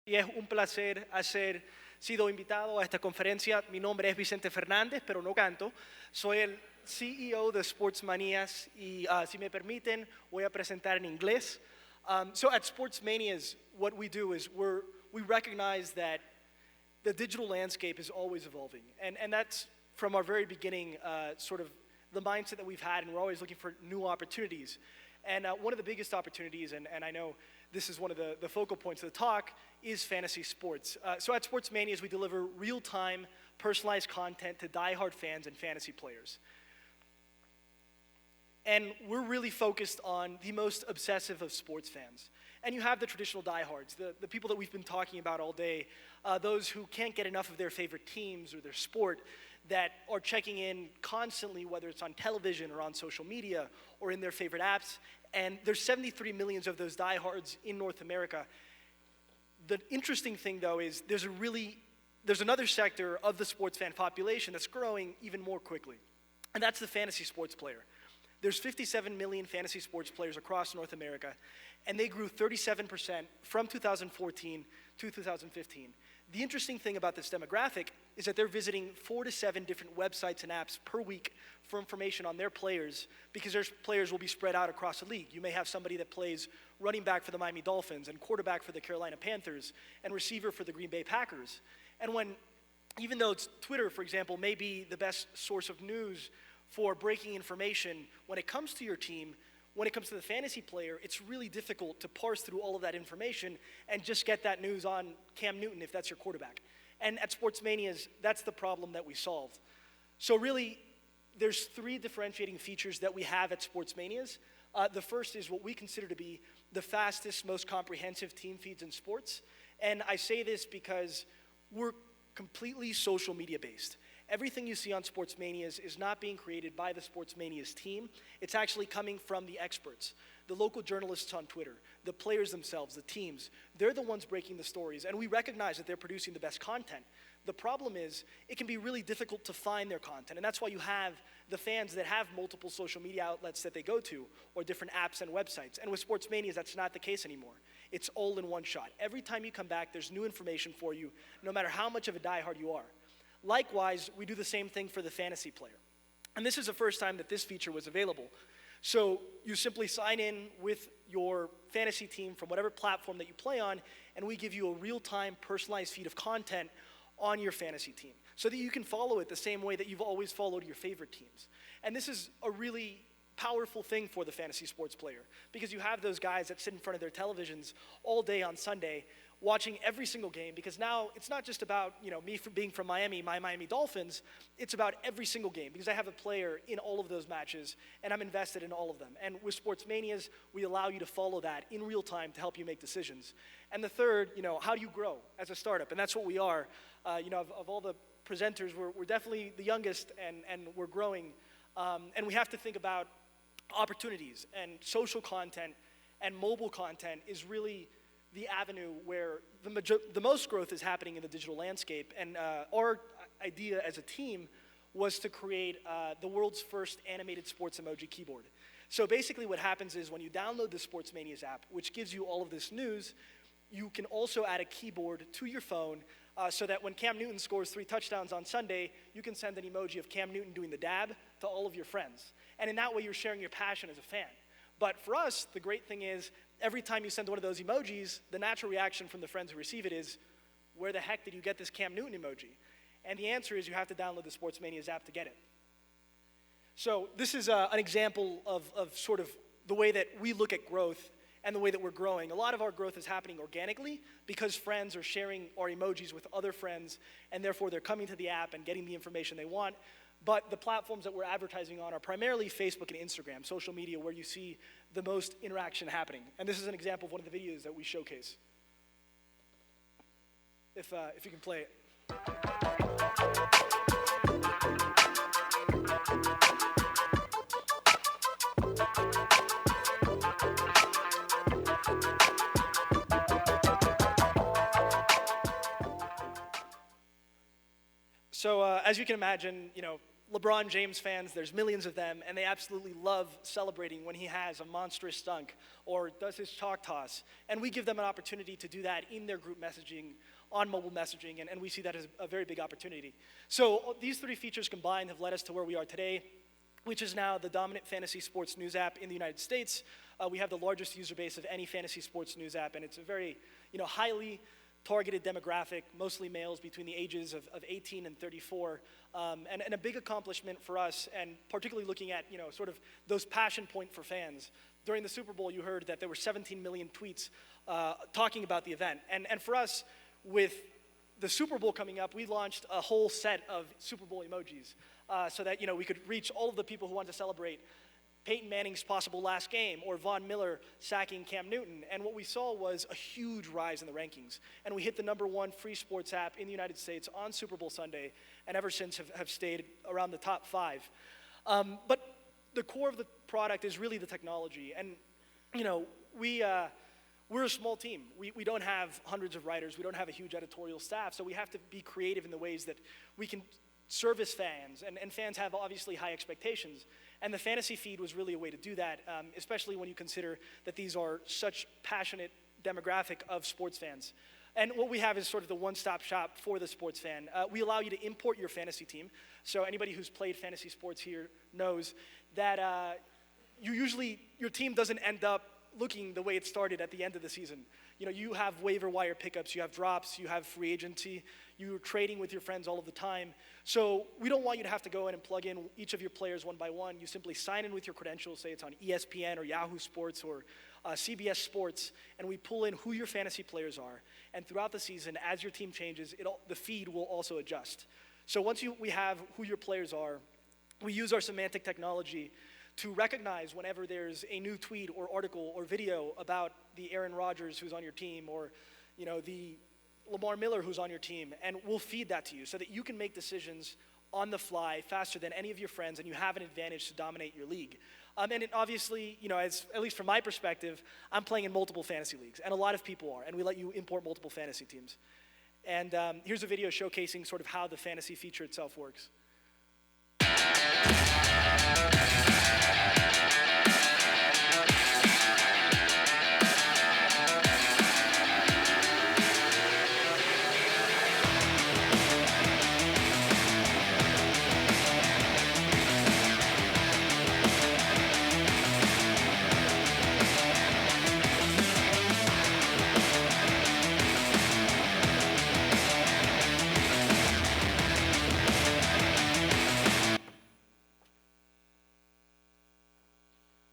Y es un placer haber sido invitado a esta conferencia. Mi nombre es Vicente Fernández, pero no canto. Soy el CEO de Sports Manias y si me permiten, voy a presentar en inglés. So at Sports Manias, what we do is we recognize that the digital landscape is always evolving. And that's from our very beginning sort of the mindset that we've had, and we're always looking for new opportunities. And one of the biggest opportunities, and I know this is one of the focal points of the talk, is fantasy sports. So at Sports Manias, we deliver real-time, personalized content to diehard fans and fantasy players. And we're really focused on the most obsessive of sports fans. And you have the traditional diehards, the people that we've been talking about all day, those who can't get enough of their favorite teams or their sport, that are checking in constantly, whether it's on television or on social media or in their favorite apps. And there's 73 million of those diehards in North America. The interesting thing, though, is there's another sector of the sports fan population that's growing even more quickly, and that's the fantasy sports player. There's 57 million fantasy sports players across North America, and they grew 37% from 2014 to 2015. The interesting thing about this demographic is that they're visiting 4 to 7 different websites and apps per week for information on their players, because their players will be spread out across the league. You may have somebody that plays running back for the Miami Dolphins and quarterback for the Carolina Panthers and receiver for the Green Bay Packers. And even though Twitter, for example, may be the best source of news for breaking information when it comes to your team, when it comes to the fantasy player, it's really difficult to parse through all of that information and just get that news on Cam Newton if that's your quarterback. And at Sports Manias, that's the problem that we solve. So really, there's 3 differentiating features that we have at Sports Manias. The first is what we consider to be the fastest, most comprehensive team feeds in sports. And I say this because we're completely social media based. Everything you see on Sports Manias is not being created by the Sports Manias team. It's actually coming from the experts, the local journalists on Twitter, the players themselves, the teams. They're the ones breaking the stories, and we recognize that they're producing the best content. The problem is, it can be really difficult to find their content, and that's why you have the fans that have multiple social media outlets that they go to, or different apps and websites. And with Sports Manias, that's not the case anymore. It's all in one shot. Every time you come back, there's new information for you, no matter how much of a diehard you are. Likewise, we do the same thing for the fantasy player. And this is the first time that this feature was available. So you simply sign in with your fantasy team from whatever platform that you play on, and we give you a real-time personalized feed of content on your fantasy team so that you can follow it the same way that you've always followed your favorite teams. And this is a really powerful thing for the fantasy sports player, because you have those guys that sit in front of their televisions all day on Sunday watching every single game, because now it's not just about me being from Miami, my Miami Dolphins. It's about every single game, because I have a player in all of those matches and I'm invested in all of them. And with Sports Manias, we allow you to follow that in real time to help you make decisions. And the third, how do you grow as a startup? And that's what we are. Of all the presenters, we're definitely the youngest, and we're growing. And we have to think about opportunities, and social content and mobile content is really the avenue where the most growth is happening in the digital landscape. And our idea as a team was to create the world's first animated sports emoji keyboard. So basically what happens is, when you download the Sports Manias app, which gives you all of this news, you can also add a keyboard to your phone so that when Cam Newton scores 3 touchdowns on Sunday, you can send an emoji of Cam Newton doing the dab to all of your friends. And in that way, you're sharing your passion as a fan. But for us, the great thing is, every time you send one of those emojis, the natural reaction from the friends who receive it is, where the heck did you get this Cam Newton emoji? And the answer is, you have to download the Sports Manias app to get it. So this is an example of sort of the way that we look at growth and the way that we're growing. A lot of our growth is happening organically because friends are sharing our emojis with other friends, and therefore they're coming to the app and getting the information they want. But the platforms that we're advertising on are primarily Facebook and Instagram, social media, where you see the most interaction happening. And this is an example of one of the videos that we showcase. If you can play it. So as you can imagine, LeBron James fans, there's millions of them, and they absolutely love celebrating when he has a monstrous dunk or does his chalk toss. And we give them an opportunity to do that in their group messaging, on mobile messaging, and we see that as a very big opportunity. So these three features combined have led us to where we are today, which is now the dominant fantasy sports news app in the United States. We have the largest user base of any fantasy sports news app, and it's a very highly targeted demographic, mostly males between the ages of 18 and 34, and a big accomplishment for us, and particularly looking at sort of those passion point for fans. During the Super Bowl, you heard that there were 17 million tweets talking about the event, and for us, with the Super Bowl coming up, we launched a whole set of Super Bowl emojis so that we could reach all of the people who want to celebrate Peyton Manning's possible last game, or Von Miller sacking Cam Newton. And what we saw was a huge rise in the rankings. And we hit the #1 free sports app in the United States on Super Bowl Sunday, and ever since have stayed around the top 5. But the core of the product is really the technology. And we're a small team. We don't have hundreds of writers. We don't have a huge editorial staff. So we have to be creative in the ways that we can service fans. And fans have obviously high expectations. And the fantasy feed was really a way to do that, especially when you consider that these are such passionate demographic of sports fans. And what we have is sort of the one-stop shop for the sports fan. We allow you to import your fantasy team. So anybody who's played fantasy sports here knows that your team doesn't end up looking the way it started at the end of the season. You have waiver wire pickups, you have drops, you have free agency, you're trading with your friends all of the time. So we don't want you to have to go in and plug in each of your players one by one. You simply sign in with your credentials, say it's on ESPN or Yahoo Sports or CBS Sports, and we pull in who your fantasy players are. And throughout the season, as your team changes, the feed will also adjust. So once we have who your players are, we use our semantic technology to recognize whenever there's a new tweet or article or video about the Aaron Rodgers who's on your team, or the Lamar Miller who's on your team, and we'll feed that to you so that you can make decisions on the fly faster than any of your friends, and you have an advantage to dominate your league. And obviously, at least from my perspective, I'm playing in multiple fantasy leagues, and a lot of people are, and we let you import multiple fantasy teams. And here's a video showcasing sort of how the fantasy feature itself works.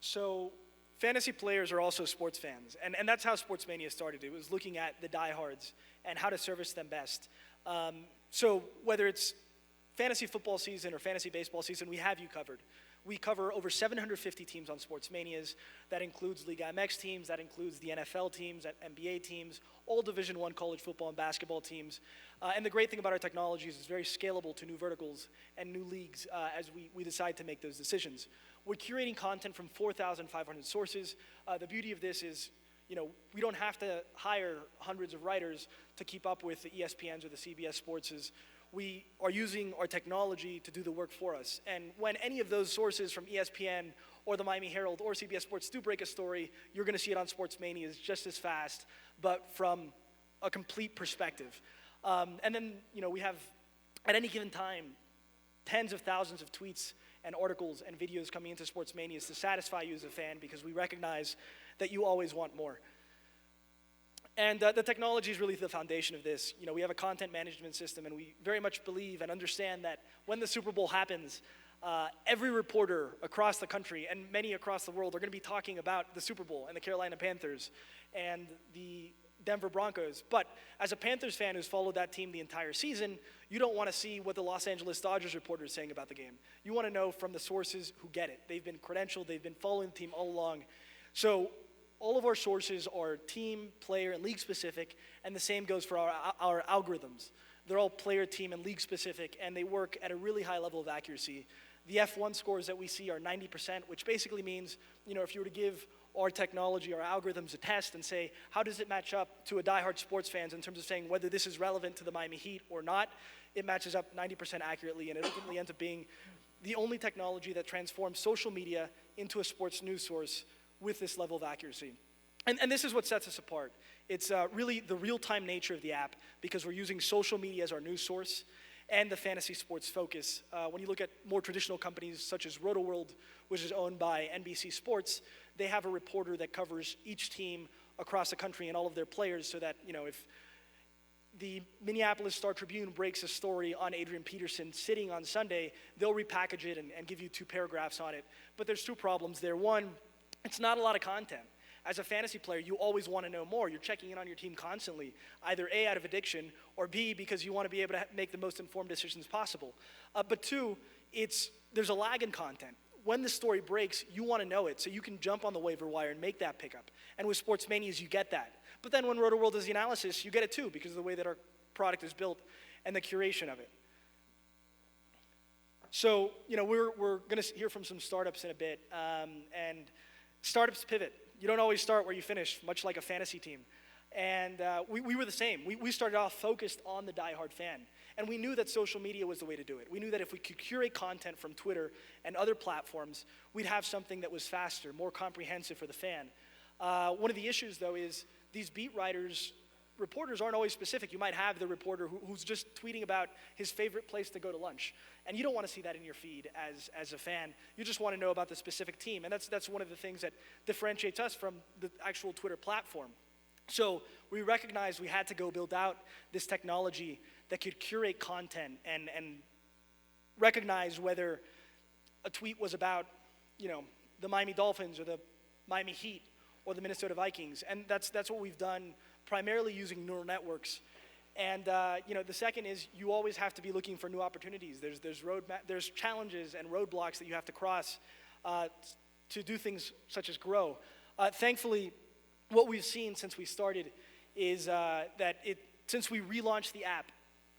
So fantasy players are also sports fans, and that's how Sportsmania started. It was looking at the diehards and how to service them best. So whether it's fantasy football season or fantasy baseball season, we have you covered. We cover over 750 teams on Sportsmanias. That includes Liga MX teams, that includes the NFL teams, NBA teams, all Division I college football and basketball teams. And the great thing about our technology is it's very scalable to new verticals and new leagues as we decide to make those decisions. We're curating content from 4,500 sources. The beauty of this is, we don't have to hire hundreds of writers to keep up with the ESPNs or the CBS Sportses. We are using our technology to do the work for us. And when any of those sources from ESPN or the Miami Herald or CBS Sports do break a story, you're going to see it on Sportsmania just as fast, but from a complete perspective. And then, we have, at any given time, tens of thousands of tweets and articles and videos coming into Sportsmanias to satisfy you as a fan, because we recognize that you always want more. And the technology is really the foundation of this. We have a content management system, and we very much believe and understand that when the Super Bowl happens, every reporter across the country and many across the world are going to be talking about the Super Bowl and the Carolina Panthers and the Denver Broncos. But as a Panthers fan who's followed that team the entire season, you don't want to see what the Los Angeles Dodgers reporter is saying about the game. You want to know from the sources who get it. They've been credentialed, they've been following the team all along. So all of our sources are team, player, and league specific, and the same goes for our algorithms. They're all player, team, and league specific, and they work at a really high level of accuracy. The F1 scores that we see are 90%, which basically means, if you were to give our technology, our algorithms a test and say, how does it match up to a diehard sports fans in terms of saying whether this is relevant to the Miami Heat or not, it matches up 90% accurately, and it ultimately ends up being the only technology that transforms social media into a sports news source with this level of accuracy. And this is what sets us apart. It's really the real-time nature of the app, because we're using social media as our news source and the fantasy sports focus. When you look at more traditional companies such as RotoWorld, which is owned by NBC Sports, they have a reporter that covers each team across the country and all of their players, so that, you know, if the Minneapolis Star-Tribune breaks a story on Adrian Peterson sitting on Sunday, they'll repackage it and give you 2 paragraphs on it. But there's 2 problems there. One, it's not a lot of content. As a fantasy player, you always want to know more. You're checking in on your team constantly, either A, out of addiction, or B, because you want to be able to make the most informed decisions possible. But 2, there's a lag in content. When the story breaks, you want to know it, so you can jump on the waiver wire and make that pickup. And with Sports Manias, you get that. But then when RotoWorld does the analysis, you get it too, because of the way that our product is built and the curation of it. So, you know, we're going to hear from some startups in a bit, and startups pivot. You don't always start where you finish, much like a fantasy team. And we were the same. We started off focused on the diehard fan. And we knew that social media was the way to do it. We knew that if we could curate content from Twitter and other platforms, we'd have something that was faster, more comprehensive for the fan. One of the issues, though, is these beat reporters aren't always specific. You might have the reporter who's just tweeting about his favorite place to go to lunch. And you don't want to see that in your feed as a fan. You just want to know about the specific team. And that's one of the things that differentiates us from the actual Twitter platform. So we recognized we had to go build out this technology that could curate content and recognize whether a tweet was about, you know, the Miami Dolphins or the Miami Heat or the Minnesota Vikings. And that's what we've done, primarily using neural networks. And you know, the second is you always have to be looking for new opportunities. There's challenges and roadblocks that you have to cross to do things such as grow. Thankfully, what we've seen since we started is since we relaunched the app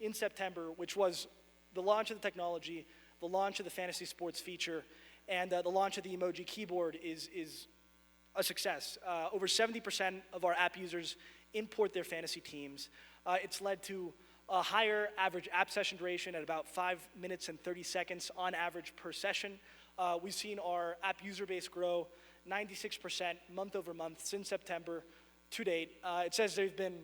in September, which was the launch of the technology, the launch of the fantasy sports feature, and the launch of the emoji keyboard is a success. Over 70% of our app users import their fantasy teams. It's led to a higher average app session duration at about 5 minutes and 30 seconds on average per session. We've seen our app user base grow 96% month over month since September to date. It says there's been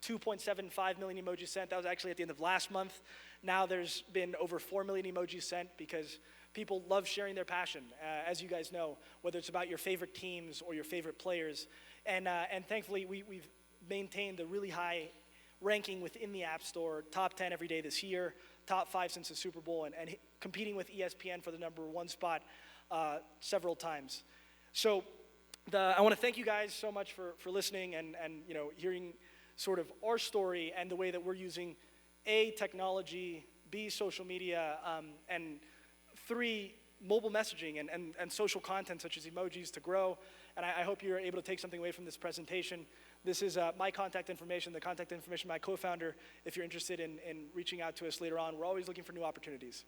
2.75 million emojis sent. That was actually at the end of last month. Now there's been over 4 million emojis sent because people love sharing their passion, as you guys know, whether it's about your favorite teams or your favorite players. And thankfully, we've maintained a really high ranking within the App Store, top 10 every day this year, top 5 since the Super Bowl, and competing with ESPN for the #1 spot several times. So I want to thank you guys so much for listening and you know, hearing sort of our story and the way that we're using A, technology, B, social media, and 3, mobile messaging and social content such as emojis to grow. And I hope you're able to take something away from this presentation. This is my contact information, the contact information of my co-founder, if you're interested in reaching out to us later on. We're always looking for new opportunities.